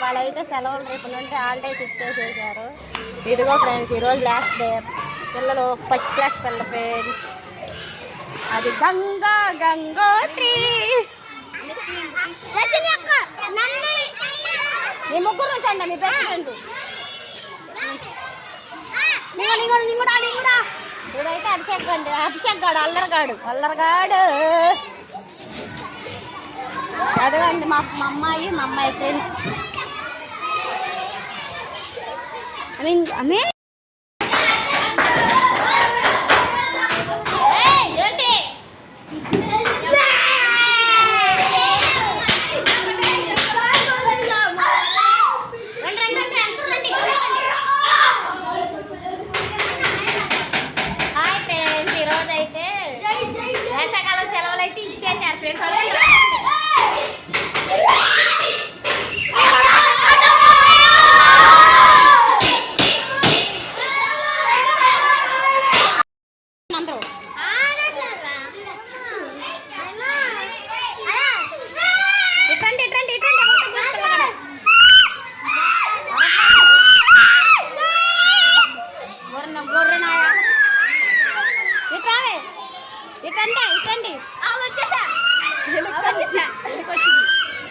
వాళ్ళైతే సెలవులు రేపు నుండి హాలిడేస్ ఇచ్చేసేసారు. ఇదిగో ఫ్రెండ్స్ ఈరోజు లాస్ట్ డే. పిల్లలు ఫస్ట్ క్లాస్ పిల్లలు ఫ్రెండ్స్. అది గంగోత్రి. మీ ముగ్గురు ఉంచండి మీ బెస్ట్ ఫ్రెండ్. ఇదైతే అభిషేక్ అండి. అభిషేక్ గాడు అల్లరగాడు. అదేండి మా అమ్మాయి ఫ్రెండ్స్. వేసవకాలం సెలవులు అయితే ఇచ్చేసారు ఫ్రెండ్స్. ఇటండి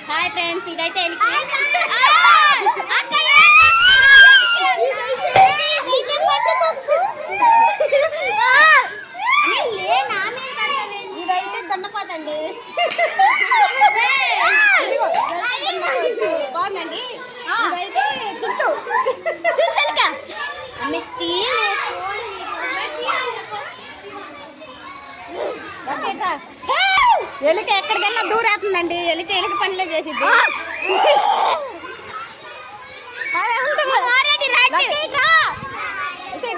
hi friends. ఇదైతే ఇదైతే దన్నపోతండి. బాగుందండి. ఇదైతే చుట్టూ ఎలిక ఎక్కడికైనా దూరేస్తుందండి. ఎలిక పనిలే చేసిద్ది.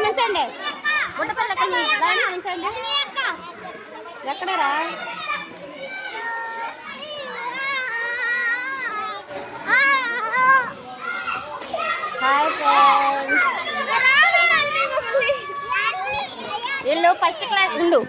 నుంచండి బుట్టపల్లి నుంచండి. ఎక్కడరా హాయ్ ఫ్రెండ్స్. వీళ్ళు ఫస్ట్ క్లాస్ ఉండు.